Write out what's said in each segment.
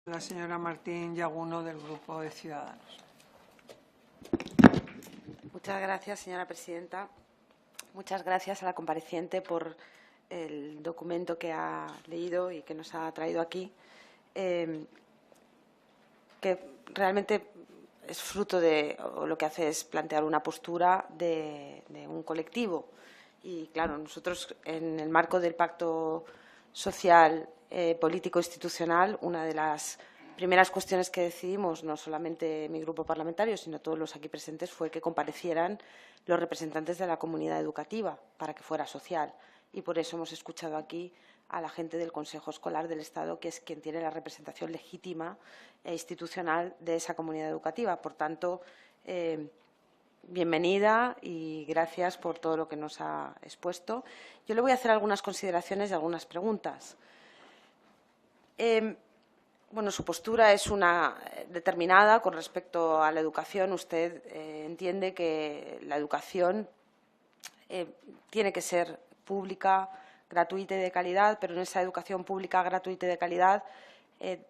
La señora Martín Yaguno, del Grupo de Ciudadanos. Muchas gracias, señora presidenta. Muchas gracias a la compareciente por el documento que ha leído y que nos ha traído aquí, que realmente es fruto de, o lo que hace es plantear una postura de un colectivo. Y, claro, nosotros, en el marco del Pacto Social, Político Institucional, una de las primeras cuestiones que decidimos, no solamente mi grupo parlamentario, sino todos los aquí presentes, fue que comparecieran los representantes de la comunidad educativa para que fuera social. Y por eso hemos escuchado aquí a la gente del Consejo Escolar del Estado, que es quien tiene la representación legítima e institucional de esa comunidad educativa. Por tanto, bienvenida y gracias por todo lo que nos ha expuesto. Yo le voy a hacer algunas consideraciones y algunas preguntas. Bueno, su postura es una determinada con respecto a la educación. Usted entiende que la educación tiene que ser pública, gratuita y de calidad, pero en esa educación pública, gratuita y de calidad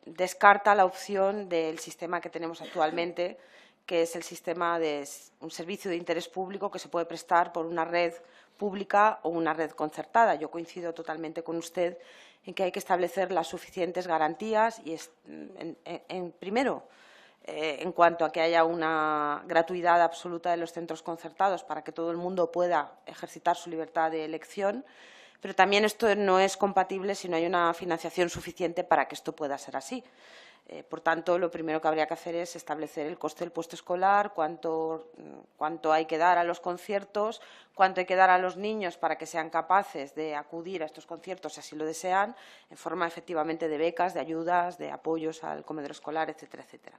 descarta la opción del sistema que tenemos actualmente, que es el sistema de un servicio de interés público que se puede prestar por una red pública o una red concertada. Yo coincido totalmente con usted en que hay que establecer las suficientes garantías y, primero, en cuanto a que haya una gratuidad absoluta de los centros concertados para que todo el mundo pueda ejercitar su libertad de elección, pero también esto no es compatible si no hay una financiación suficiente para que esto pueda ser así. Por tanto, lo primero que habría que hacer es establecer el coste del puesto escolar, cuánto hay que dar a los conciertos, cuánto hay que dar a los niños para que sean capaces de acudir a estos conciertos, si así lo desean, en forma efectivamente de becas, de ayudas, de apoyos al comedor escolar, etcétera, etcétera.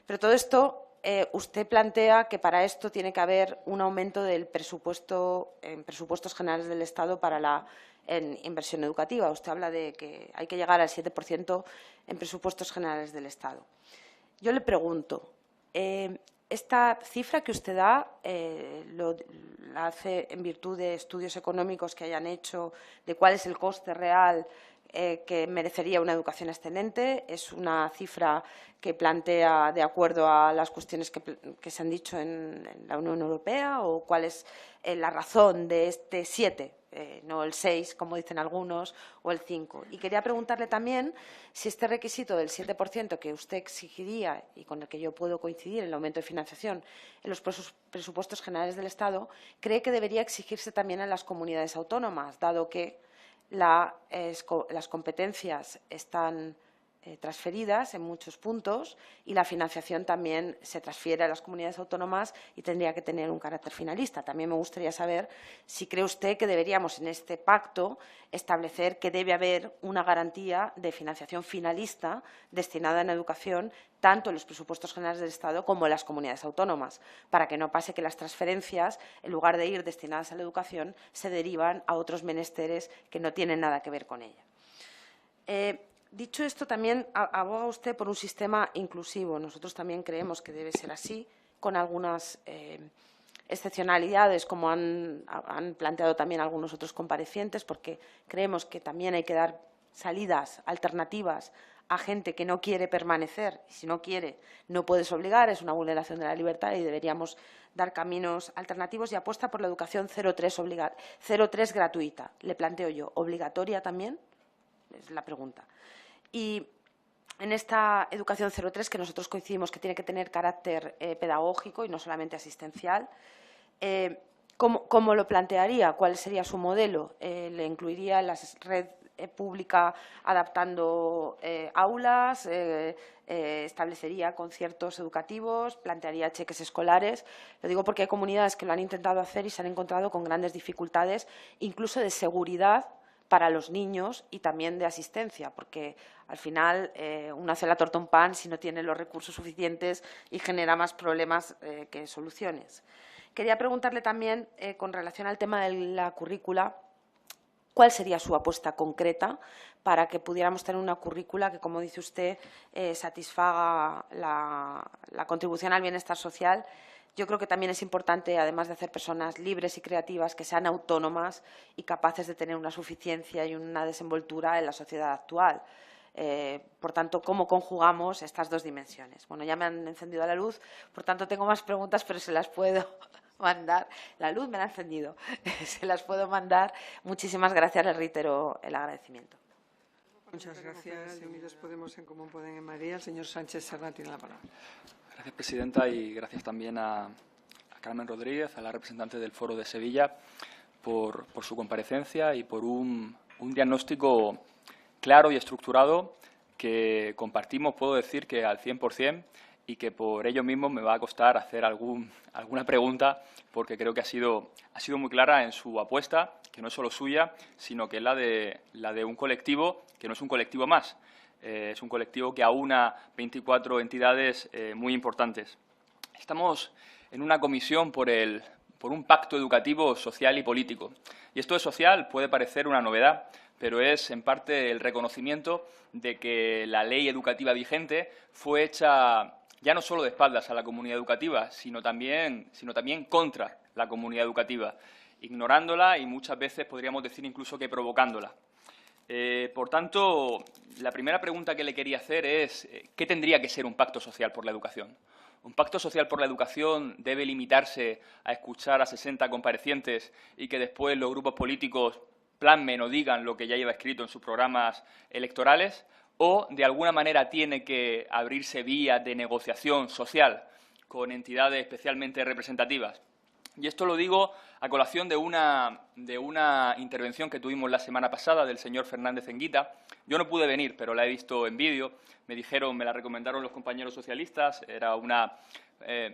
Pero todo esto, usted plantea que para esto tiene que haber un aumento del presupuesto en presupuestos generales del Estado para la inversión educativa. Usted habla de que hay que llegar al 7% en presupuestos generales del Estado. Yo le pregunto, esta cifra que usted da la hace en virtud de estudios económicos que hayan hecho de cuál es el coste real que merecería una educación excelente. Es una cifra que plantea de acuerdo a las cuestiones que se han dicho en la Unión Europea, o cuál es la razón de este 7, no el 6, como dicen algunos, o el 5. Y quería preguntarle también si este requisito del 7% que usted exigiría y con el que yo puedo coincidir en el aumento de financiación en los presupuestos generales del Estado, cree que debería exigirse también en las comunidades autónomas, dado que las competencias están transferidas en muchos puntos y la financiación también se transfiere a las comunidades autónomas y tendría que tener un carácter finalista. También me gustaría saber si cree usted que deberíamos en este pacto establecer que debe haber una garantía de financiación finalista destinada en educación tanto en los presupuestos generales del Estado como en las comunidades autónomas, para que no pase que las transferencias, en lugar de ir destinadas a la educación, se derivan a otros menesteres que no tienen nada que ver con ella. Dicho esto, también aboga usted por un sistema inclusivo. Nosotros también creemos que debe ser así, con algunas excepcionalidades, como han planteado también algunos otros comparecientes, porque creemos que también hay que dar salidas alternativas a gente que no quiere permanecer. Y si no quiere, no puedes obligar, es una vulneración de la libertad y deberíamos dar caminos alternativos. Y apuesta por la educación 0,3 gratuita. Le planteo yo, ¿obligatoria también? Es la pregunta. Y en esta educación 0,3, que nosotros coincidimos que tiene que tener carácter pedagógico y no solamente asistencial, ¿cómo lo plantearía? ¿Cuál sería su modelo? ¿Le incluiría en la red pública adaptando aulas? ¿Establecería conciertos educativos? ¿Plantearía cheques escolares? Lo digo porque hay comunidades que lo han intentado hacer y se han encontrado con grandes dificultades, incluso de seguridad para los niños y también de asistencia, porque al final uno hace la torta un pan si no tiene los recursos suficientes y genera más problemas que soluciones. Quería preguntarle también, con relación al tema de la currícula, ¿cuál sería su apuesta concreta para que pudiéramos tener una currícula que, como dice usted, satisfaga la contribución al bienestar social? Yo creo que también es importante, además de hacer personas libres y creativas, que sean autónomas y capaces de tener una suficiencia y una desenvoltura en la sociedad actual. Por tanto, ¿cómo conjugamos estas dos dimensiones? Bueno, ya me han encendido la luz, por tanto, tengo más preguntas, pero se las puedo mandar. La luz me la ha encendido, se las puedo mandar. Muchísimas gracias, les reitero el agradecimiento. Muchas gracias. Unidos Podemos en Común Podem en María. El señor Sánchez Serra tiene la palabra. Gracias, presidenta, y gracias también a Carmen Rodríguez, a la representante del Foro de Sevilla, por su comparecencia y por un diagnóstico claro y estructurado que compartimos, puedo decir que al 100%, y que por ello mismo me va a costar hacer alguna pregunta, porque creo que ha sido muy clara en su apuesta, que no es solo suya, sino que es la de un colectivo que no es un colectivo más. Es un colectivo que aúna 24 entidades muy importantes. Estamos en una comisión por un pacto educativo, social y político. Y esto de social puede parecer una novedad, pero es en parte el reconocimiento de que la ley educativa vigente fue hecha ya no solo de espaldas a la comunidad educativa, sino también contra la comunidad educativa, ignorándola y muchas veces podríamos decir incluso que provocándola. Por tanto, la primera pregunta que le quería hacer es ¿qué tendría que ser un pacto social por la educación? ¿Un pacto social por la educación debe limitarse a escuchar a 60 comparecientes y que después los grupos políticos plasmen o digan lo que ya lleva escrito en sus programas electorales? ¿O, de alguna manera, tiene que abrirse vías de negociación social con entidades especialmente representativas? Y esto lo digo a colación de una intervención que tuvimos la semana pasada del señor Fernández Enguita. Yo no pude venir, pero la he visto en vídeo. Me la recomendaron los compañeros socialistas. Era una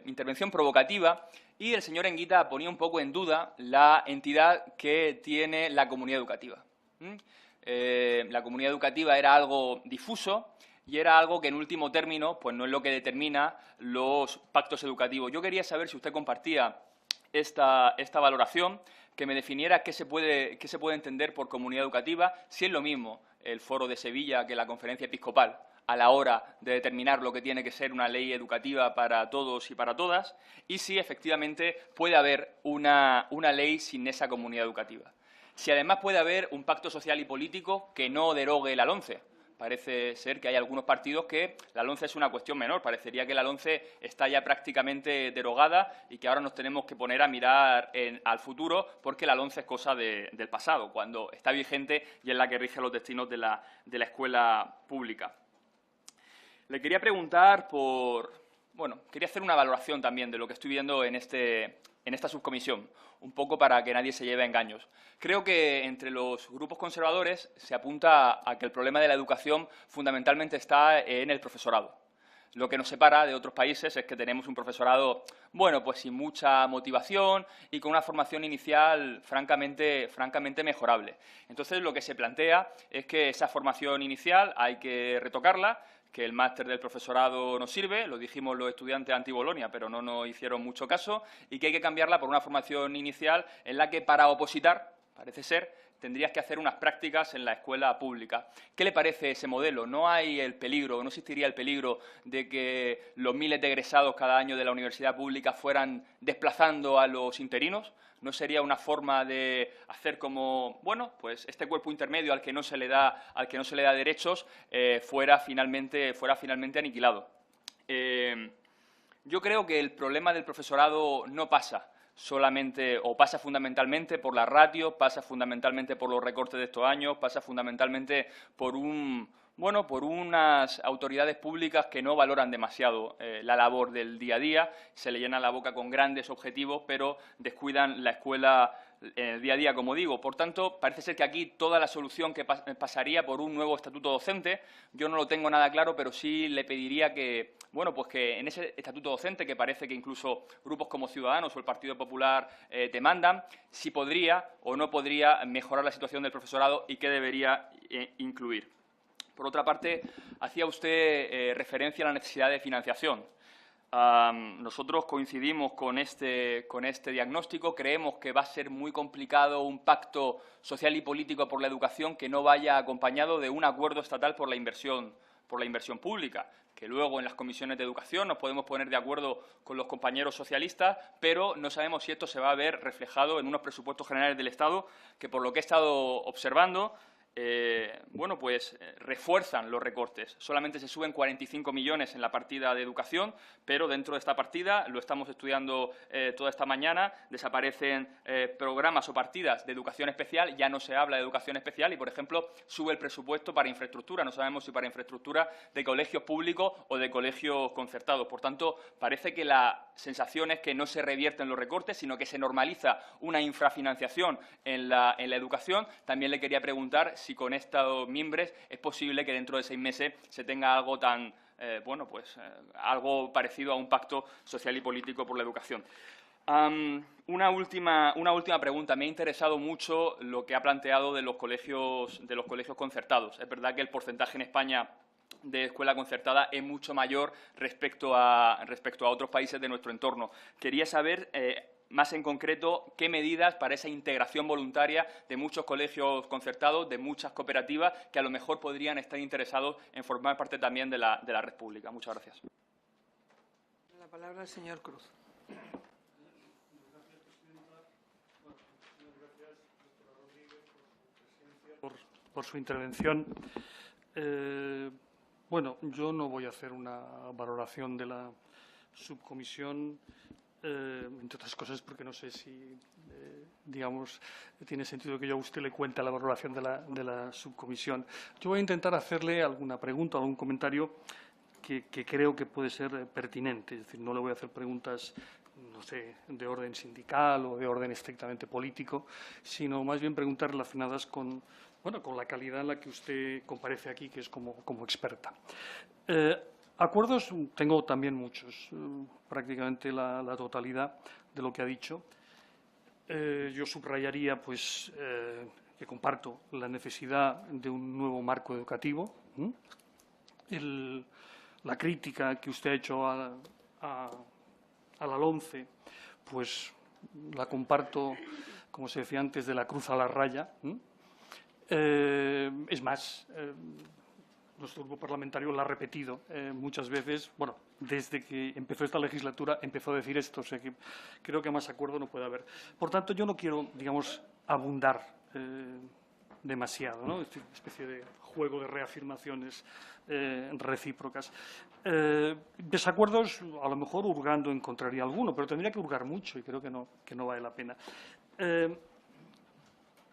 intervención provocativa y el señor Enguita ponía un poco en duda la entidad que tiene la comunidad educativa. La comunidad educativa era algo difuso y era algo que, en último término, pues no es lo que determina los pactos educativos. Yo quería saber si usted compartía esta valoración, que me definiera qué se puede entender por comunidad educativa, si es lo mismo el Foro de Sevilla que la Conferencia Episcopal a la hora de determinar lo que tiene que ser una ley educativa para todos y para todas, y si efectivamente puede haber una ley sin esa comunidad educativa. Si además puede haber un pacto social y político que no derogue la LOMCE. Parece ser que hay algunos partidos que la LOMCE es una cuestión menor. Parecería que la LOMCE está ya prácticamente derogada y que ahora nos tenemos que poner a mirar al futuro porque la LOMCE es cosa del pasado, cuando está vigente y es la que rige los destinos de la escuela pública. Le quería preguntar quería hacer una valoración también de lo que estoy viendo en esta subcomisión, un poco para que nadie se lleve a engaños. Creo que entre los grupos conservadores se apunta a que el problema de la educación fundamentalmente está en el profesorado. Lo que nos separa de otros países es que tenemos un profesorado, pues sin mucha motivación y con una formación inicial francamente mejorable. Entonces, lo que se plantea es que esa formación inicial hay que retocarla, que el máster del profesorado no sirve, lo dijimos los estudiantes anti-Bolonia, pero no nos hicieron mucho caso, y que hay que cambiarla por una formación inicial en la que, para opositar, parece ser, tendrías que hacer unas prácticas en la escuela pública. ¿Qué le parece ese modelo? ¿No hay el peligro, no existiría el peligro de que los miles de egresados cada año de la universidad pública fueran desplazando a los interinos? ¿No sería una forma de hacer como, pues este cuerpo intermedio al que no se le da derechos fuera finalmente aniquilado? Yo creo que el problema del profesorado no pasa solamente, o pasa fundamentalmente por la ratio, pasa fundamentalmente por los recortes de estos años, pasa fundamentalmente por unas autoridades públicas que no valoran demasiado la labor del día a día, se le llenan la boca con grandes objetivos, pero descuidan la escuela en el día a día, como digo. Por tanto, parece ser que aquí toda la solución que pasaría por un nuevo estatuto docente. Yo no lo tengo nada claro, pero sí le pediría que, que en ese estatuto docente, que parece que incluso grupos como Ciudadanos o el Partido Popular demandan, si podría o no podría mejorar la situación del profesorado y qué debería incluir. Por otra parte, hacía usted referencia a la necesidad de financiación. Nosotros coincidimos con este diagnóstico. Creemos que va a ser muy complicado un pacto social y político por la educación que no vaya acompañado de un acuerdo estatal por la inversión pública, que luego en las comisiones de educación nos podemos poner de acuerdo con los compañeros socialistas, pero no sabemos si esto se va a ver reflejado en unos presupuestos generales del Estado que, por lo que he estado observando, bueno, pues refuerzan los recortes. Solamente se suben 45 millones en la partida de educación, pero dentro de esta partida, lo estamos estudiando toda esta mañana, desaparecen programas o partidas de educación especial, ya no se habla de educación especial y, por ejemplo, sube el presupuesto para infraestructura. No sabemos si para infraestructura de colegios públicos o de colegios concertados. Por tanto, parece que la sensación es que no se revierten los recortes, sino que se normaliza una infrafinanciación en la educación. También le quería preguntar si con estos mimbres es posible que dentro de 6 meses se tenga algo tan, bueno, pues algo parecido a un pacto social y político por la educación. Una última pregunta. Me ha interesado mucho lo que ha planteado de los colegios concertados. Es verdad que el porcentaje en España de escuela concertada es mucho mayor respecto a otros países de nuestro entorno. Quería saber, más en concreto, qué medidas para esa integración voluntaria de muchos colegios concertados, de muchas cooperativas, que a lo mejor podrían estar interesados en formar parte también de la red pública. Muchas gracias. La palabra al señor Cruz. Por su intervención. Bueno, yo no voy a hacer una valoración de la subcomisión, entre otras cosas porque no sé si, digamos, tiene sentido que yo a usted le cuente la valoración de la subcomisión. Yo voy a intentar hacerle alguna pregunta, algún comentario que creo que puede ser pertinente. Es decir, no le voy a hacer preguntas, no sé, de orden sindical o de orden estrictamente político, sino más bien preguntas relacionadas con, bueno, con la calidad en la que usted comparece aquí, que es como experta. Acuerdos tengo también muchos, prácticamente la totalidad de lo que ha dicho. Yo subrayaría, pues, que comparto la necesidad de un nuevo marco educativo. La crítica que usted ha hecho a la LOMCE, pues la comparto, como se decía antes, de la cruz a la raya. Es más, nuestro grupo parlamentario lo ha repetido muchas veces. Bueno, desde que empezó esta legislatura empezó a decir esto, o sea que creo que más acuerdo no puede haber. Por tanto, yo no quiero, digamos, abundar demasiado, ¿no? Esta especie de juego de reafirmaciones recíprocas. Desacuerdos, a lo mejor hurgando encontraría alguno, pero tendría que hurgar mucho y creo que no vale la pena.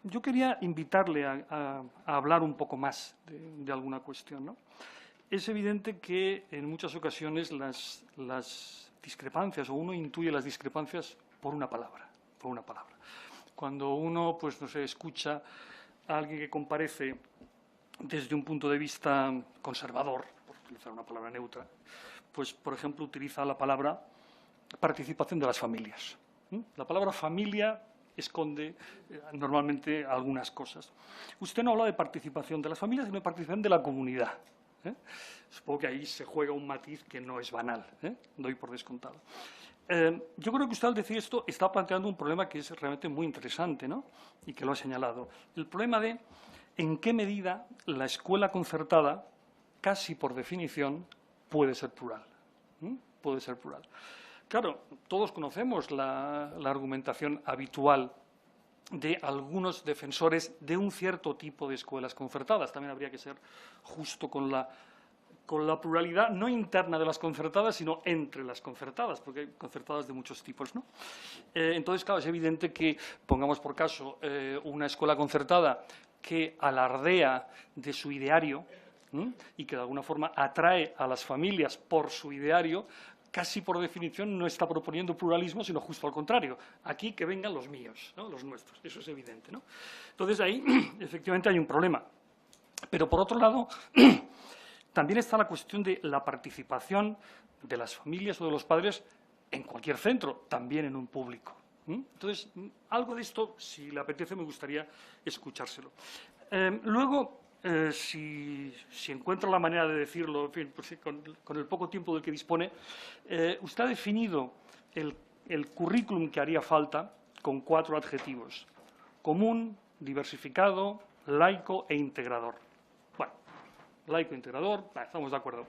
Yo quería invitarle a hablar un poco más de alguna cuestión, ¿no? Es evidente que en muchas ocasiones las discrepancias, o uno intuye las discrepancias por una palabra. Cuando uno, pues no sé, escucha a alguien que comparece desde un punto de vista conservador, por utilizar una palabra neutra, pues, por ejemplo, utiliza la palabra participación de las familias. La palabra familia esconde normalmente algunas cosas. Usted no habla de participación de las familias, sino de participación de la comunidad. Supongo que ahí se juega un matiz que no es banal, doy por descontado. Yo creo que usted al decir esto está planteando un problema que es realmente muy interesante, ¿no? Y que lo ha señalado. El problema de en qué medida la escuela concertada, casi por definición, puede ser plural. Puede ser plural. Claro, todos conocemos la argumentación habitual de algunos defensores de un cierto tipo de escuelas concertadas. También habría que ser justo con la pluralidad, no interna de las concertadas, sino entre las concertadas, porque hay concertadas de muchos tipos, ¿no? Entonces, claro, es evidente que, pongamos por caso, una escuela concertada que alardea de su ideario y que de alguna forma atrae a las familias por su ideario, casi por definición no está proponiendo pluralismo, sino justo al contrario. Aquí que vengan los míos, ¿no? Los nuestros. Eso es evidente, ¿no? Entonces, ahí efectivamente hay un problema. Pero, por otro lado, también está la cuestión de la participación de las familias o de los padres en cualquier centro, también en un público. Entonces, algo de esto, si le apetece, me gustaría escuchárselo. Luego, si encuentra la manera de decirlo, en fin, pues, con el poco tiempo del que dispone, usted ha definido el currículum que haría falta con 4 adjetivos: común, diversificado, laico e integrador. Bueno, laico e integrador, estamos de acuerdo.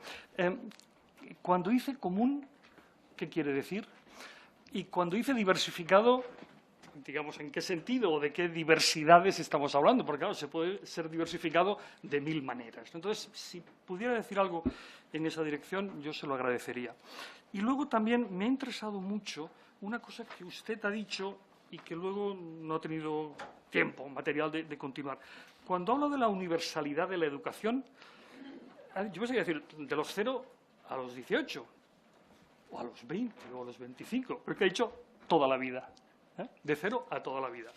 Cuando dice común, ¿qué quiere decir? Y cuando dice diversificado, digamos, en qué sentido o de qué diversidades estamos hablando, porque claro, se puede ser diversificado de 1000 maneras. Entonces, si pudiera decir algo en esa dirección, yo se lo agradecería. Y luego también me ha interesado mucho una cosa que usted ha dicho y que luego no ha tenido tiempo material de continuar. Cuando hablo de la universalidad de la educación, yo pensé que decir de los 0 a los 18, o a los 20, o a los 25, pero es que ha dicho toda la vida, de 0 a toda la vida.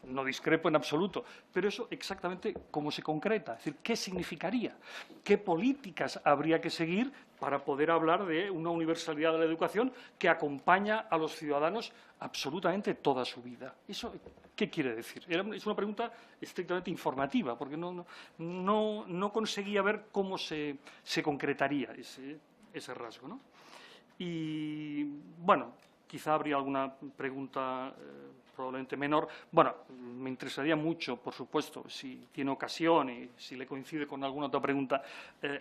No discrepo en absoluto, pero eso exactamente cómo se concreta, es decir, ¿qué significaría? ¿Qué políticas habría que seguir para poder hablar de una universalidad de la educación que acompaña a los ciudadanos absolutamente toda su vida? ¿Eso qué quiere decir? Es una pregunta estrictamente informativa, porque no conseguía ver cómo se concretaría ese rasgo, ¿no? Y, bueno, quizá habría alguna pregunta probablemente menor. Bueno, me interesaría mucho, por supuesto, si tiene ocasión y si le coincide con alguna otra pregunta,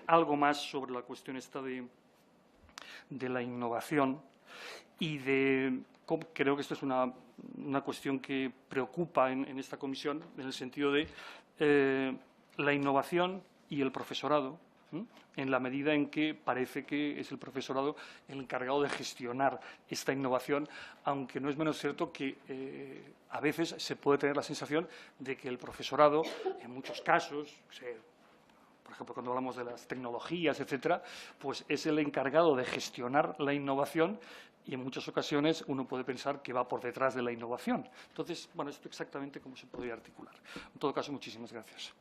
algo más sobre la cuestión esta de la innovación y de cómo, creo que esto es una cuestión que preocupa en esta comisión, en el sentido de la innovación y el profesorado, en la medida en que parece que es el profesorado el encargado de gestionar esta innovación, aunque no es menos cierto que a veces se puede tener la sensación de que el profesorado, en muchos casos, por ejemplo, cuando hablamos de las tecnologías, etcétera, pues es el encargado de gestionar la innovación y en muchas ocasiones uno puede pensar que va por detrás de la innovación. Entonces, bueno, esto exactamente cómo se podría articular. En todo caso, muchísimas gracias.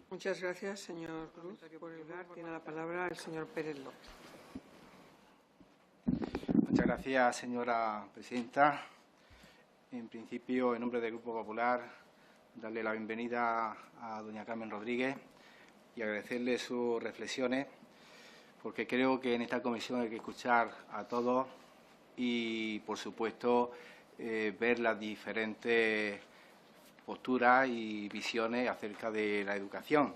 Muchas gracias, señor Cruz. Por el lugar tiene la palabra el señor Pérez López. Muchas gracias, señora presidenta. En principio, en nombre del Grupo Popular, darle la bienvenida a doña Carmen Rodríguez y agradecerle sus reflexiones, porque creo que en esta comisión hay que escuchar a todos y, por supuesto, ver las diferentes posturas y visiones acerca de la educación.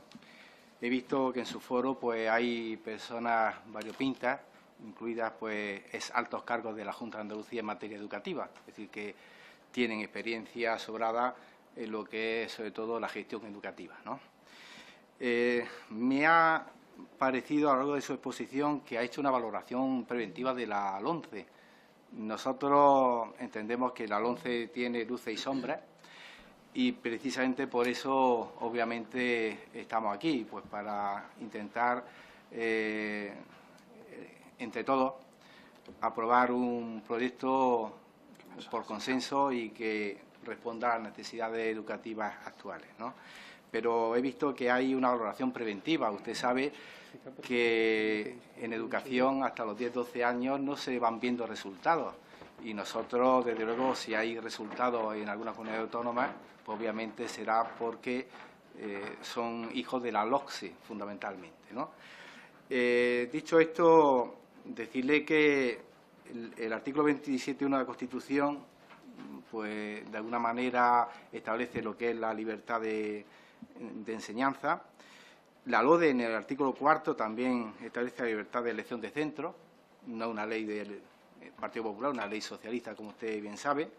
He visto que en su foro pues hay personas variopintas, incluidas pues altos cargos de la Junta de Andalucía en materia educativa, es decir, que tienen experiencia sobrada en lo que es sobre todo la gestión educativa, ¿no? Me ha parecido a lo largo de su exposición que ha hecho una valoración preventiva de la LOMCE. Nosotros entendemos que la LOMCE tiene luces y sombras, y precisamente por eso, obviamente, estamos aquí, pues para intentar, entre todos, aprobar un proyecto por consenso y que responda a las necesidades educativas actuales, ¿no? Pero he visto que hay una valoración preventiva. Usted sabe que en educación hasta los 10-12 años no se van viendo resultados. Y nosotros, desde luego, si hay resultados en alguna comunidad autónoma, pues obviamente será porque son hijos de la LOCSE, fundamentalmente, ¿no? Dicho esto, decirle que el artículo 27.1 de la Constitución, pues de alguna manera establece lo que es la libertad de enseñanza. La LODE, en el artículo 4, también establece la libertad de elección de centro, no una ley del Partido Popular, una ley socialista, como usted bien sabe.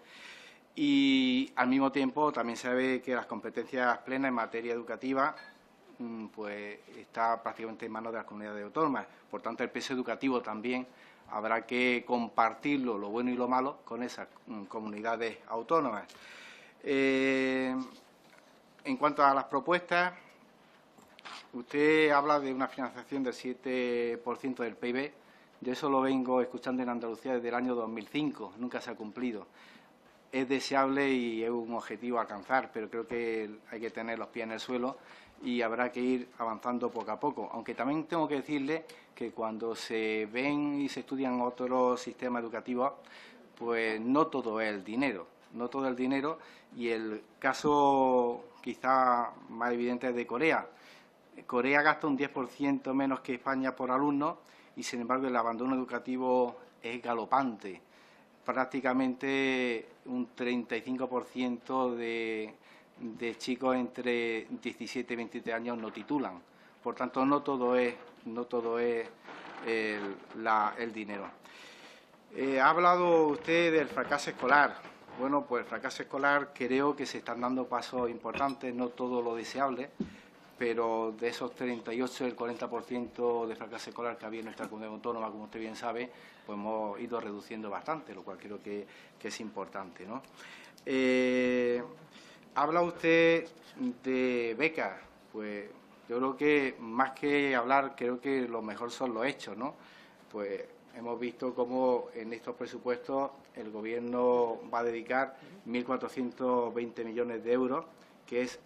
Y, al mismo tiempo, también sabe que las competencias plenas en materia educativa pues está prácticamente en manos de las comunidades autónomas. Por tanto, el peso educativo también habrá que compartirlo, lo bueno y lo malo, con esas comunidades autónomas. En cuanto a las propuestas, usted habla de una financiación del 7% del PIB. Yo eso lo vengo escuchando en Andalucía desde el año 2005, nunca se ha cumplido. Es deseable y es un objetivo a alcanzar, pero creo que hay que tener los pies en el suelo y habrá que ir avanzando poco a poco. Aunque también tengo que decirle que cuando se ven y se estudian otros sistemas educativos, pues no todo es el dinero, no todo el dinero, y el caso quizá más evidente es de Corea. Corea gasta un 10% menos que España por alumno y, sin embargo, el abandono educativo es galopante. Prácticamente un 35% de chicos entre 17 y 23 años no titulan. Por tanto, no todo es el dinero. Ha hablado usted del fracaso escolar. Bueno, pues el fracaso escolar creo que se están dando pasos importantes, no todo lo deseable, pero de esos 38, el 40% de fracaso escolar que había en nuestra comunidad autónoma, como usted bien sabe, pues hemos ido reduciendo bastante, lo cual creo que es importante, ¿no? Habla usted de becas, pues yo creo que más que hablar, creo que lo mejor son los hechos, ¿no? Pues hemos visto cómo en estos presupuestos el Gobierno va a dedicar 1.420 millones de euros, que es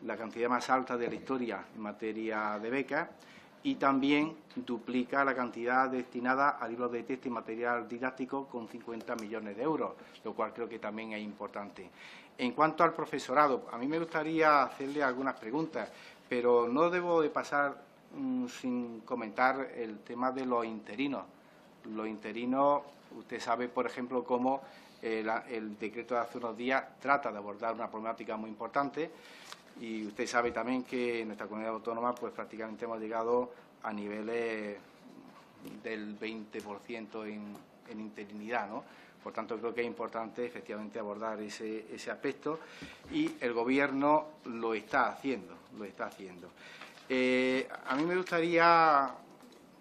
la cantidad más alta de la historia en materia de becas, y también duplica la cantidad destinada a libros de texto y material didáctico con 50 millones de euros, lo cual creo que también es importante. En cuanto al profesorado, a mí me gustaría hacerle algunas preguntas, pero no debo de pasar sin comentar el tema de los interinos. Los interinos, usted sabe, por ejemplo, cómo el decreto de hace unos días trata de abordar una problemática muy importante, y usted sabe también que en nuestra comunidad autónoma pues prácticamente hemos llegado a niveles del 20% en interinidad, ¿no? Por tanto, creo que es importante efectivamente abordar ese aspecto, y el Gobierno lo está haciendo. A mí me gustaría,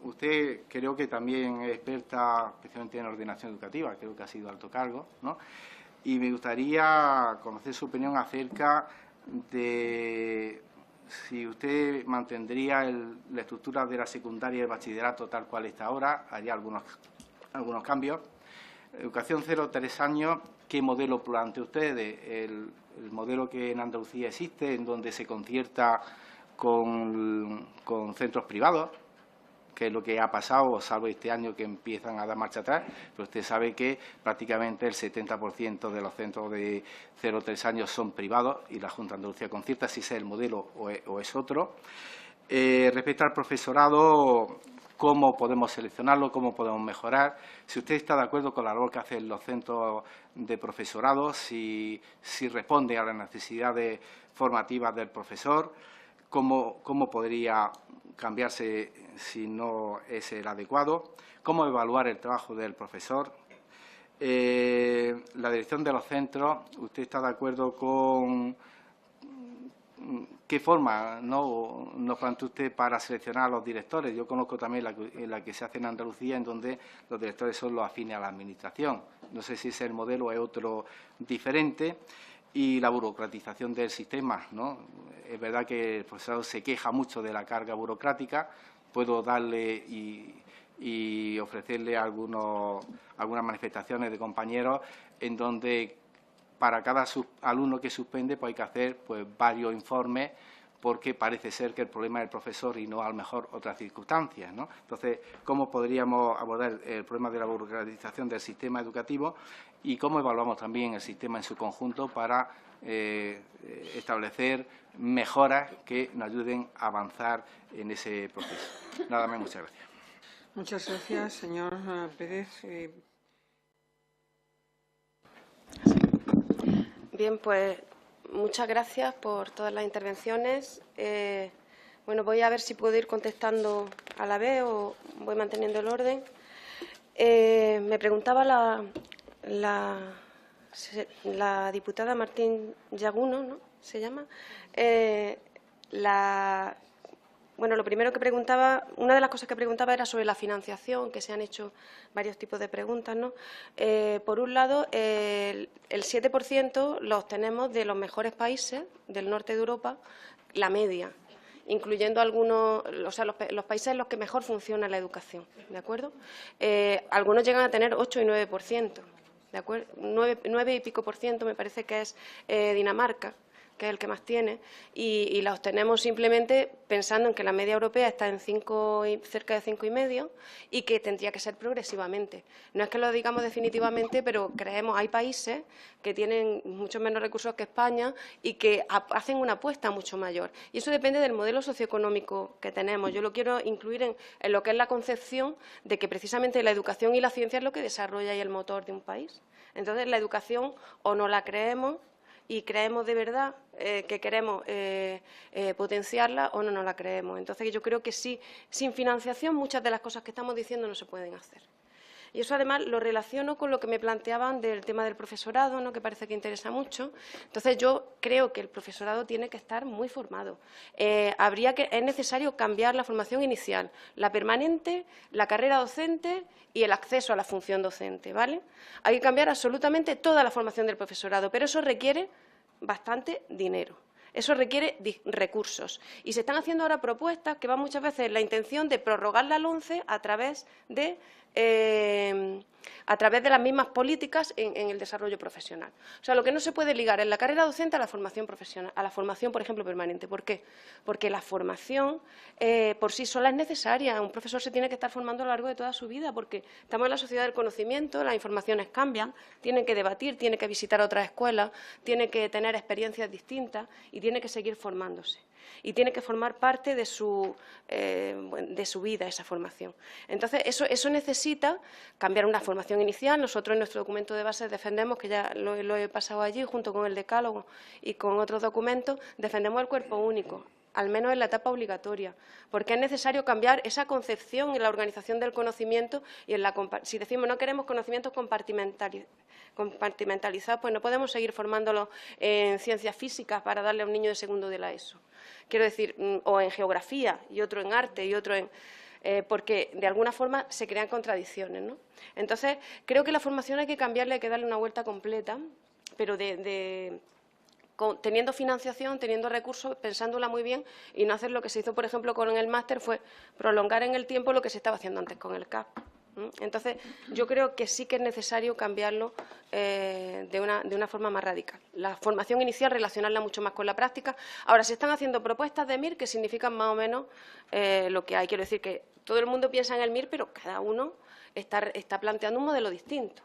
usted creo que también es experta especialmente en ordenación educativa, creo que ha sido alto cargo, ¿no? Y me gustaría conocer su opinión acerca de si usted mantendría la estructura de la secundaria y el bachillerato tal cual está ahora, haría algunos cambios. Educación 0-3 años, ¿qué modelo plantea usted? El modelo que en Andalucía existe, en donde se concierta con centros privados, que es lo que ha pasado, salvo este año que empiezan a dar marcha atrás, pero usted sabe que prácticamente el 70% de los centros de 0-3 años son privados y la Junta de Andalucía concierta si ese es el modelo o es otro. Respecto al profesorado, ¿cómo podemos seleccionarlo? ¿Cómo podemos mejorar? Si usted está de acuerdo con la labor que hacen los centros de profesorado, si responde a las necesidades formativas del profesor, ¿cómo podría cambiarse si no es el adecuado? ¿Cómo evaluar el trabajo del profesor? La dirección de los centros, ¿usted está de acuerdo con qué forma nos plantea usted para seleccionar a los directores? Yo conozco también la que se hace en Andalucía, en donde los directores son los afines a la Administración. No sé si ese es el modelo o es otro diferente. Y la burocratización del sistema, ¿no? Es verdad que el profesorado se queja mucho de la carga burocrática. Puedo darle y ofrecerle algunas manifestaciones de compañeros en donde para cada alumno que suspende pues hay que hacer pues varios informes, porque parece ser que el problema es el profesor y no a lo mejor otras circunstancias, ¿no? Entonces, ¿cómo podríamos abordar el problema de la burocratización del sistema educativo y cómo evaluamos también el sistema en su conjunto para establecer mejoras que nos ayuden a avanzar en ese proceso? Nada más, muchas gracias. Muchas gracias, señor Pérez. Bien, pues muchas gracias por todas las intervenciones. Bueno, voy a ver si puedo ir contestando a la vez o voy manteniendo el orden. Me preguntaba la diputada Martín Yaguno, ¿no? ¿Se llama? Bueno, lo primero que preguntaba, una de las cosas que preguntaba era sobre la financiación, que se han hecho varios tipos de preguntas, ¿no? Por un lado, el 7% lo obtenemos de los mejores países del norte de Europa, la media, incluyendo algunos, o sea, los países en los que mejor funciona la educación, ¿de acuerdo? Algunos llegan a tener 8 y 9%, ¿de acuerdo? 9 y pico por ciento me parece que es Dinamarca, que es el que más tiene, y la obtenemos simplemente pensando en que la media europea está en cerca de 5,5 y que tendría que ser progresivamente. No es que lo digamos definitivamente, pero creemos, hay países que tienen mucho menos recursos que España y que hacen una apuesta mucho mayor. Y eso depende del modelo socioeconómico que tenemos. Yo lo quiero incluir en lo que es la concepción de que precisamente la educación y la ciencia es lo que desarrolla y el motor de un país. Entonces, la educación o no la creemos y creemos de verdad que queremos potenciarla o no la creemos. Entonces, yo creo que sí, sin financiación muchas de las cosas que estamos diciendo no se pueden hacer. Y eso además lo relaciono con lo que me planteaban del tema del profesorado, ¿no?, que parece que interesa mucho. Entonces yo creo que el profesorado tiene que estar muy formado. Es necesario cambiar la formación inicial, la permanente, la carrera docente y el acceso a la función docente, ¿vale? Hay que cambiar absolutamente toda la formación del profesorado, pero eso requiere bastante dinero. Eso requiere recursos. Y se están haciendo ahora propuestas que van muchas veces en la intención de prorrogar la LOMCE a través de las mismas políticas en el desarrollo profesional. O sea, lo que no se puede ligar es la carrera docente a la formación profesional, a la formación, por ejemplo, permanente. ¿Por qué? Porque la formación por sí sola es necesaria. Un profesor se tiene que estar formando a lo largo de toda su vida, porque estamos en la sociedad del conocimiento, las informaciones cambian, tiene que debatir, tiene que visitar otras escuelas, tiene que tener experiencias distintas y tiene que seguir formándose. Y tiene que formar parte de su vida, esa formación. Entonces, eso necesita cambiar una formación inicial. Nosotros en nuestro documento de base defendemos, que ya lo he pasado allí, junto con el decálogo y con otros documentos, defendemos el cuerpo único, al menos en la etapa obligatoria, porque es necesario cambiar esa concepción en la organización del conocimiento y si decimos no queremos conocimientos compartimentalizados, pues no podemos seguir formándolo en ciencias físicas para darle a un niño de segundo de la ESO. Quiero decir, o en geografía y otro en arte y otro en... porque de alguna forma se crean contradicciones, ¿no? Entonces, creo que la formación hay que cambiarle, hay que darle una vuelta completa, pero teniendo financiación, teniendo recursos, pensándola muy bien y no hacer lo que se hizo, por ejemplo, con el máster, fue prolongar en el tiempo lo que se estaba haciendo antes con el CAP. Entonces, yo creo que sí que es necesario cambiarlo de una forma más radical. La formación inicial, relacionarla mucho más con la práctica. Ahora, se están haciendo propuestas de MIR que significan más o menos lo que hay. Quiero decir que todo el mundo piensa en el MIR, pero cada uno está planteando un modelo distinto,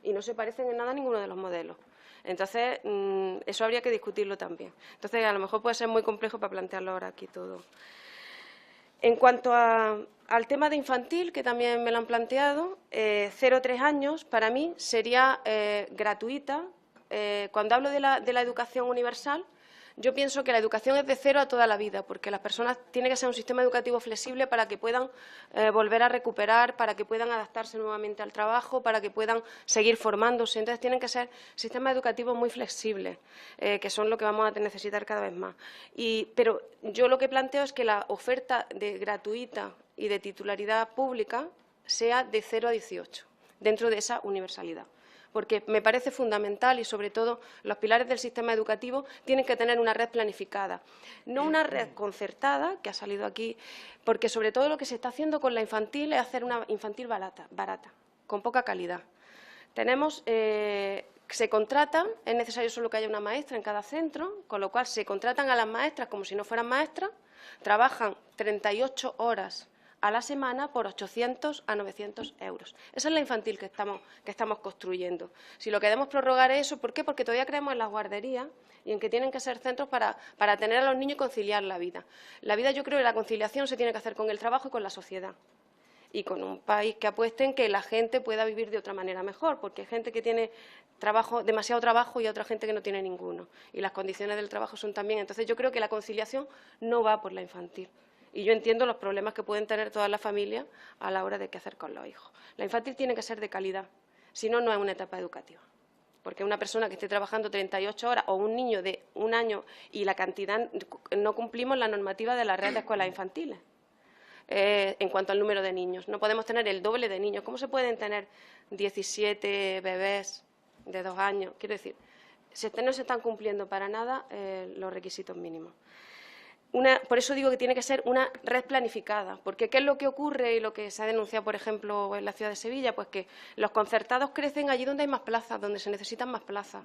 y no se parecen en nada a ninguno de los modelos. Entonces, eso habría que discutirlo también. Entonces, a lo mejor puede ser muy complejo para plantearlo ahora aquí todo. En cuanto al tema de infantil, que también me lo han planteado, 0-3 años para mí sería gratuita. Cuando hablo de la educación universal, yo pienso que la educación es de 0 a toda la vida, porque las personas tienen que ser un sistema educativo flexible para que puedan volver a recuperar, para que puedan adaptarse nuevamente al trabajo, para que puedan seguir formándose. Entonces, tienen que ser sistemas educativos muy flexibles, que son lo que vamos a necesitar cada vez más. Pero yo lo que planteo es que la oferta gratuita y de titularidad pública sea de 0 a 18, dentro de esa universalidad. Porque me parece fundamental y, sobre todo, los pilares del sistema educativo tienen que tener una red planificada, no una red concertada, que ha salido aquí, porque, sobre todo, lo que se está haciendo con la infantil es hacer una infantil barata, con poca calidad. Se contratan, es necesario solo que haya una maestra en cada centro, con lo cual se contratan a las maestras como si no fueran maestras, trabajan 38 horas a la semana por 800 a 900 euros. Esa es la infantil que estamos construyendo. Si lo queremos prorrogar es eso, ¿por qué? Porque todavía creemos en las guarderías y en que tienen que ser centros para tener a los niños y conciliar la vida. La vida, yo creo que la conciliación se tiene que hacer con el trabajo y con la sociedad. Y con un país que apueste en que la gente pueda vivir de otra manera mejor, porque hay gente que tiene demasiado trabajo y otra gente que no tiene ninguno. Y las condiciones del trabajo son también. Entonces, yo creo que la conciliación no va por la infantil. Y yo entiendo los problemas que pueden tener todas las familias a la hora de qué hacer con los hijos. La infantil tiene que ser de calidad, si no, no es una etapa educativa. Porque una persona que esté trabajando 38 horas o un niño de 1 año y la cantidad, no cumplimos la normativa de la red de escuelas infantiles en cuanto al número de niños. No podemos tener el doble de niños. ¿Cómo se pueden tener 17 bebés de 2 años? Quiero decir, no se están cumpliendo para nada los requisitos mínimos. Por eso digo que tiene que ser una red planificada, porque ¿qué es lo que ocurre y lo que se ha denunciado, por ejemplo, en la ciudad de Sevilla? Pues que los concertados crecen allí donde hay más plazas, donde se necesitan más plazas.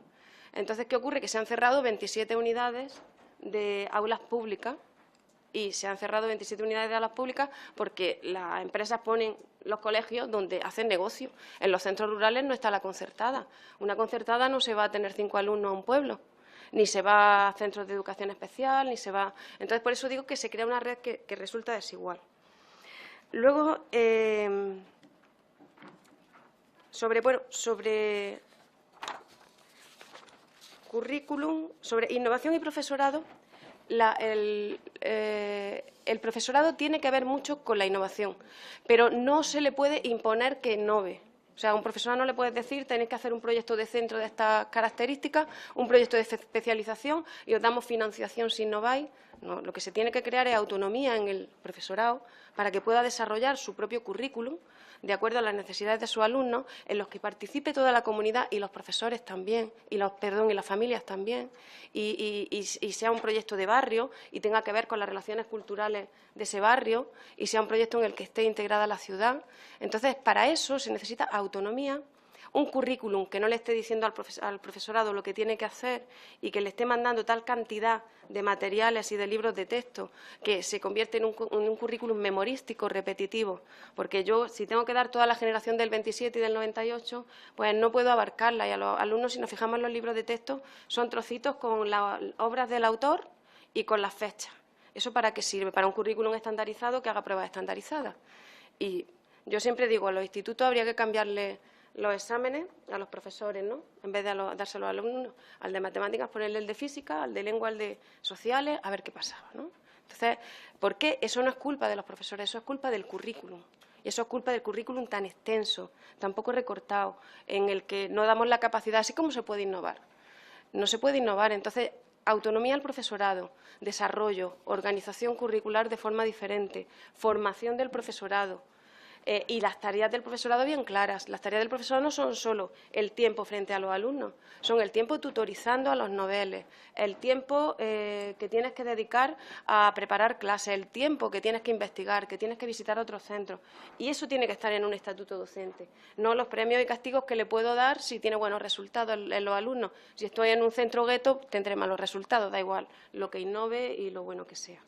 Entonces, ¿qué ocurre? Que se han cerrado 27 unidades de aulas públicas y se han cerrado 27 unidades de aulas públicas porque las empresas ponen los colegios donde hacen negocio. En los centros rurales no está la concertada. Una concertada no se va a tener 5 alumnos a un pueblo, ni se va a centros de educación especial, ni se va... Entonces, por eso digo que se crea una red que resulta desigual. Luego, sobre currículum, sobre innovación y profesorado, el el profesorado tiene que ver mucho con la innovación, pero no se le puede imponer que innove. O sea, a un profesorado no le puedes decir, tenéis que hacer un proyecto de centro de estas características, un proyecto de especialización y os damos financiación si innováis. No, lo que se tiene que crear es autonomía en el profesorado para que pueda desarrollar su propio currículum de acuerdo a las necesidades de sus alumnos, en los que participe toda la comunidad y los profesores también, y las familias también, y sea un proyecto de barrio y tenga que ver con las relaciones culturales de ese barrio, y sea un proyecto en el que esté integrada la ciudad. Entonces, para eso se necesita autonomía, un currículum que no le esté diciendo al profesorado lo que tiene que hacer y que le esté mandando tal cantidad de materiales y de libros de texto que se convierte en un currículum memorístico, repetitivo. Porque yo, si tengo que dar toda la generación del 27 y del 98, pues no puedo abarcarla. Y a los alumnos, si nos fijamos en los libros de texto, son trocitos con las obras del autor y con las fechas. ¿Eso para qué sirve? Para un currículum estandarizado que haga pruebas estandarizadas. Y yo siempre digo, a los institutos habría que cambiarle los exámenes a los profesores, ¿no? En vez de dárselo a los alumnos, al de matemáticas ponerle el de física, al de lengua el de sociales, a ver qué pasaba, ¿no? Entonces, ¿por qué? Eso no es culpa de los profesores, eso es culpa del currículum. Y eso es culpa del currículum tan extenso, tan poco recortado, en el que no damos la capacidad. Así como se puede innovar. No se puede innovar. Entonces, autonomía al profesorado, desarrollo, organización curricular de forma diferente, formación del profesorado. Y las tareas del profesorado bien claras. Las tareas del profesorado no son solo el tiempo frente a los alumnos, son el tiempo tutorizando a los noveles, el tiempo que tienes que dedicar a preparar clases, el tiempo que tienes que investigar, que tienes que visitar otros centros. Y eso tiene que estar en un estatuto docente, no los premios y castigos que le puedo dar si tiene buenos resultados en los alumnos. Si estoy en un centro gueto, tendré malos resultados, da igual lo que innove y lo bueno que sea.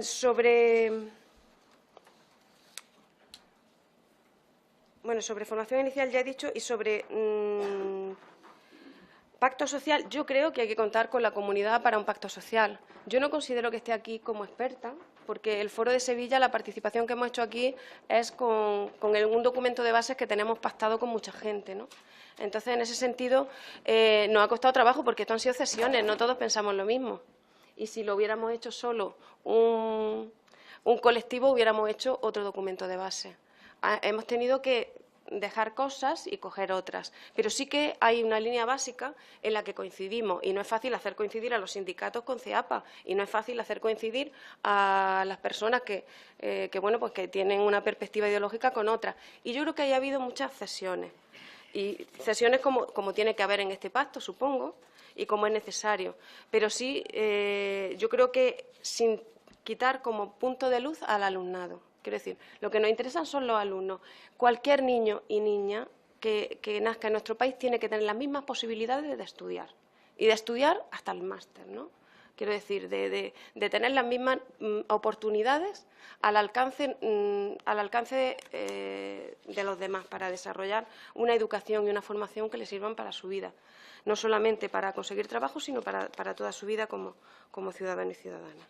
Sobre formación inicial ya he dicho, y sobre pacto social, yo creo que hay que contar con la comunidad para un pacto social. Yo no considero que esté aquí como experta, porque el Foro de Sevilla, la participación que hemos hecho aquí es con un documento de bases que tenemos pactado con mucha gente, ¿no? Entonces, en ese sentido, nos ha costado trabajo porque esto han sido cesiones, no todos pensamos lo mismo. Y si lo hubiéramos hecho solo un colectivo, hubiéramos hecho otro documento de base. Hemos tenido que dejar cosas y coger otras, pero sí que hay una línea básica en la que coincidimos, y no es fácil hacer coincidir a los sindicatos con CEAPA, y no es fácil hacer coincidir a las personas que tienen una perspectiva ideológica con otras. Y yo creo que ha habido muchas cesiones, y cesiones como tiene que haber en este pacto, supongo, y como es necesario. Pero sí, yo creo que sin quitar como punto de luz al alumnado. Quiero decir, lo que nos interesan son los alumnos. Cualquier niño y niña que nazca en nuestro país tiene que tener las mismas posibilidades de estudiar. Y de estudiar hasta el máster, ¿no? Quiero decir, de tener las mismas oportunidades al alcance de los demás para desarrollar una educación y una formación que les sirvan para su vida. No solamente para conseguir trabajo, sino para toda su vida como ciudadanos y ciudadanas.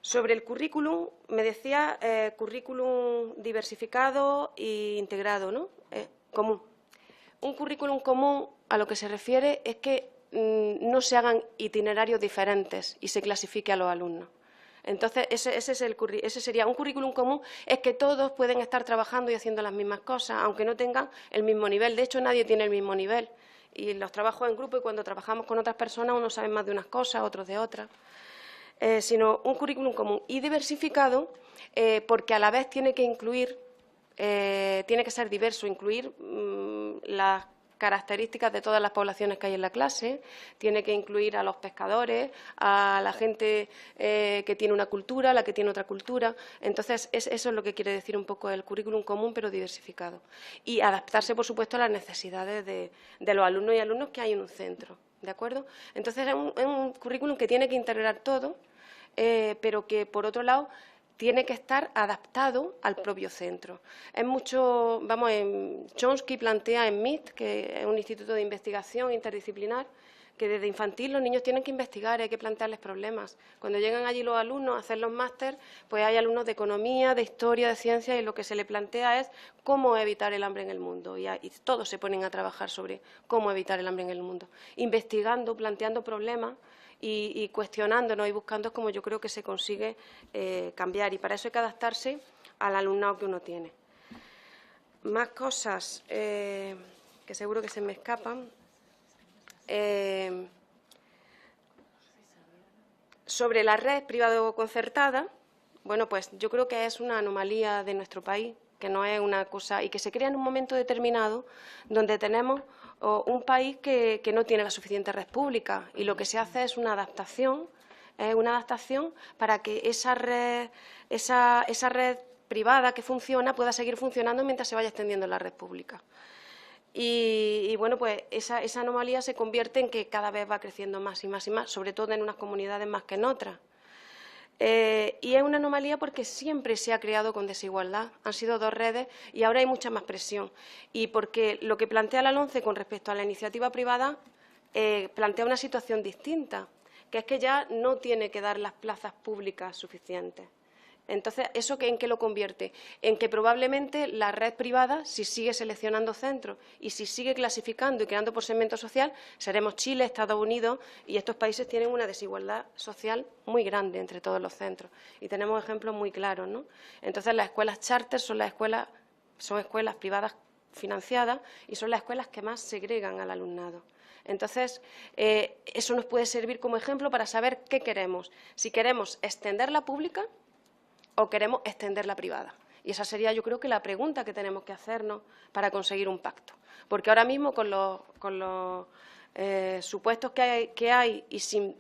Sobre el currículum, me decía currículum diversificado e integrado, ¿no? Común. Un currículum común a lo que se refiere es que no se hagan itinerarios diferentes y se clasifique a los alumnos. Entonces, ese sería un currículum común, es que todos pueden estar trabajando y haciendo las mismas cosas, aunque no tengan el mismo nivel. De hecho, nadie tiene el mismo nivel. Y los trabajos en grupo y cuando trabajamos con otras personas, unos saben más de unas cosas, otros de otras. Sino un currículum común y diversificado, porque a la vez tiene que incluir, tiene que ser diverso, incluir las características de todas las poblaciones que hay en la clase, tiene que incluir a los pescadores, a la gente que tiene una cultura, a la que tiene otra cultura. Entonces, eso es lo que quiere decir un poco el currículum común, pero diversificado. Y adaptarse, por supuesto, a las necesidades de los alumnos y alumnos que hay en un centro. ¿De acuerdo? Entonces, es un currículum que tiene que integrar todo, pero que, por otro lado, tiene que estar adaptado al propio centro. Es mucho, Chomsky plantea en MIT, que es un instituto de investigación interdisciplinar, que desde infantil los niños tienen que investigar, hay que plantearles problemas. Cuando llegan allí los alumnos a hacer los máster, pues hay alumnos de economía, de historia, de ciencia, y lo que se les plantea es cómo evitar el hambre en el mundo. Y todos se ponen a trabajar sobre cómo evitar el hambre en el mundo, investigando, planteando problemas y cuestionándonos y buscando es como yo creo que se consigue cambiar, y para eso hay que adaptarse al alumnado que uno tiene. Más cosas que seguro que se me escapan. Sobre la red privado-concertada, bueno, pues yo creo que es una anomalía de nuestro país, que no es una cosa, y que se crea en un momento determinado donde tenemos un país que no tiene la suficiente red pública, y lo que se hace es una adaptación para que esa red privada que funciona pueda seguir funcionando mientras se vaya extendiendo la red pública. Y bueno, pues esa anomalía se convierte en que cada vez va creciendo más y más y más, sobre todo en unas comunidades más que en otras. Y es una anomalía porque siempre se ha creado con desigualdad. Han sido dos redes y ahora hay mucha más presión. Y porque lo que plantea la LOMCE con respecto a la iniciativa privada plantea una situación distinta, que es que ya no tiene que dar las plazas públicas suficientes. Entonces, ¿eso en qué lo convierte? En que probablemente la red privada, si sigue seleccionando centros y si sigue clasificando y creando por segmento social, seremos Chile, Estados Unidos, y estos países tienen una desigualdad social muy grande entre todos los centros. Y tenemos ejemplos muy claros, ¿no? Entonces, las escuelas charter son escuelas privadas financiadas y son las escuelas que más segregan al alumnado. Entonces, eso nos puede servir como ejemplo para saber qué queremos. Si queremos extender la pública o queremos extender la privada. Y esa sería, yo creo, que la pregunta que tenemos que hacernos para conseguir un pacto. Porque ahora mismo, con los supuestos que hay y sin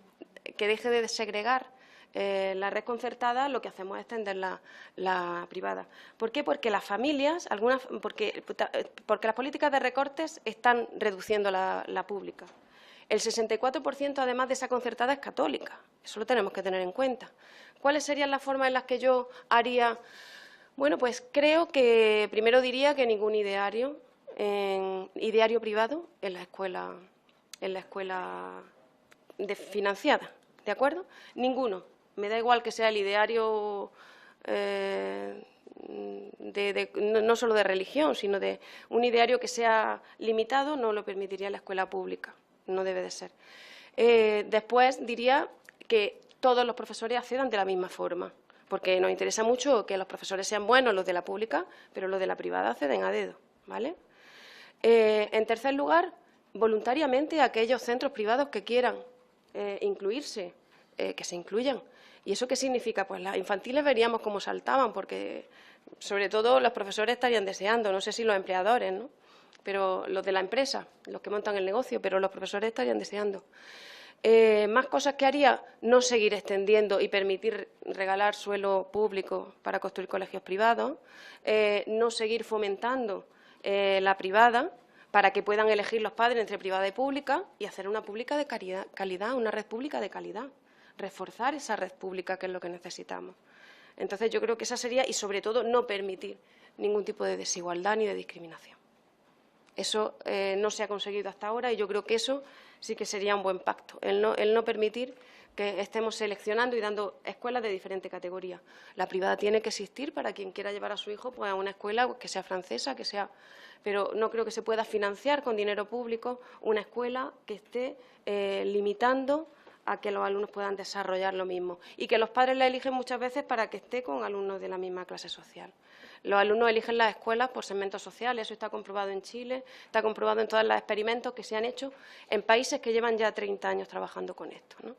que deje de segregar la red concertada, lo que hacemos es extender la privada. ¿Por qué? Porque las familias, porque las políticas de recortes están reduciendo la pública. El 64%, además de esa concertada, es católica. Eso lo tenemos que tener en cuenta. ¿Cuáles serían las formas en las que yo haría? Bueno, pues creo que primero diría que ningún ideario privado en la escuela financiada, ¿de acuerdo? Ninguno. Me da igual que sea el ideario no solo de religión, sino de un ideario que sea limitado, no lo permitiría la escuela pública. No debe de ser. Después diría que todos los profesores accedan de la misma forma, porque nos interesa mucho que los profesores sean buenos, los de la pública, pero los de la privada acceden a dedo, ¿vale? En tercer lugar, voluntariamente aquellos centros privados que quieran incluirse, que se incluyan. ¿Y eso qué significa? Pues las infantiles veríamos cómo saltaban, porque sobre todo los profesores estarían deseando, no sé si los empleadores, ¿no? Pero los de la empresa, los que montan el negocio, pero los profesores estarían deseando. Más cosas que haría, no seguir extendiendo y permitir regalar suelo público para construir colegios privados, no seguir fomentando la privada para que puedan elegir los padres entre privada y pública, y hacer una pública de calidad, una red pública de calidad, reforzar esa red pública que es lo que necesitamos. Entonces yo creo que esa sería, y sobre todo no permitir ningún tipo de desigualdad ni de discriminación. Eso no se ha conseguido hasta ahora y yo creo que eso sí que sería un buen pacto, el no permitir que estemos seleccionando y dando escuelas de diferente categoría. La privada tiene que existir para quien quiera llevar a su hijo pues, a una escuela que sea francesa, pero no creo que se pueda financiar con dinero público una escuela que esté limitando a que los alumnos puedan desarrollar lo mismo y que los padres la eligen muchas veces para que esté con alumnos de la misma clase social. Los alumnos eligen las escuelas por segmentos sociales, eso está comprobado en Chile, está comprobado en todos los experimentos que se han hecho en países que llevan ya 30 años trabajando con esto, ¿no?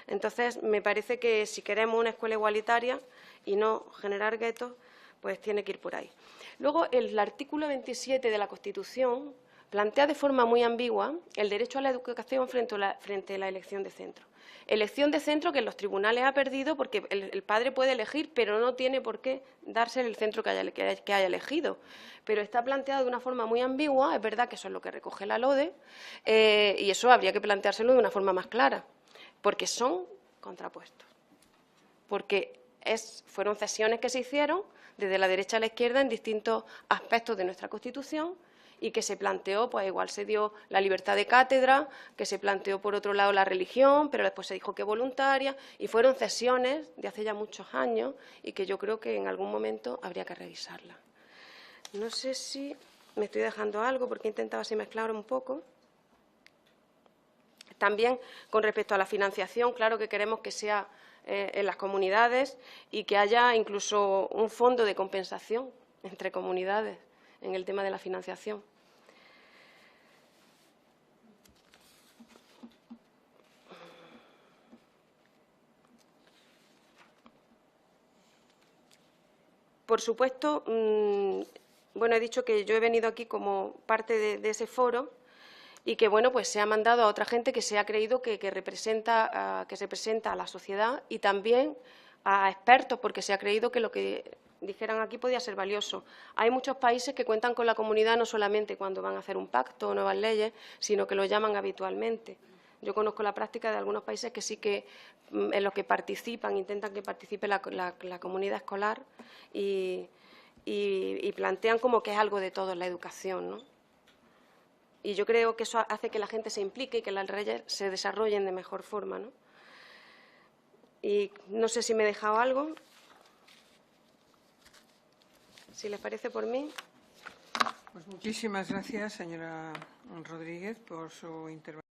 Entonces, me parece que si queremos una escuela igualitaria y no generar guetos, pues tiene que ir por ahí. Luego, el artículo 27 de la Constitución plantea de forma muy ambigua el derecho a la educación frente a la elección de centro. Elección de centro que en los tribunales ha perdido porque el padre puede elegir, pero no tiene por qué darse el centro que haya elegido. Pero está planteado de una forma muy ambigua, es verdad que eso es lo que recoge la LODE, y eso habría que planteárselo de una forma más clara, porque son contrapuestos. Porque fueron cesiones que se hicieron desde la derecha a la izquierda en distintos aspectos de nuestra Constitución, y que se planteó, pues igual se dio la libertad de cátedra, que se planteó por otro lado la religión, pero después se dijo que voluntaria, y fueron cesiones de hace ya muchos años y que yo creo que en algún momento habría que revisarlas. No sé si me estoy dejando algo porque he intentado así mezclar un poco. También con respecto a la financiación, claro que queremos que sea en las comunidades y que haya incluso un fondo de compensación entre comunidades en el tema de la financiación. Por supuesto, bueno, he dicho que yo he venido aquí como parte de ese foro y que, bueno, pues se ha mandado a otra gente que se ha creído que representa a la sociedad y también a expertos, porque se ha creído que lo que dijeran aquí podía ser valioso. Hay muchos países que cuentan con la comunidad no solamente cuando van a hacer un pacto o nuevas leyes, sino que lo llaman habitualmente. Yo conozco la práctica de algunos países que sí que en los que participan, intentan que participe la comunidad escolar y plantean como que es algo de todos la educación, ¿no? Y yo creo que eso hace que la gente se implique y que las leyes se desarrollen de mejor forma, ¿no? Y no sé si me he dejado algo. Si les parece por mí. Pues muchísimas gracias, señora Rodríguez, por su intervención.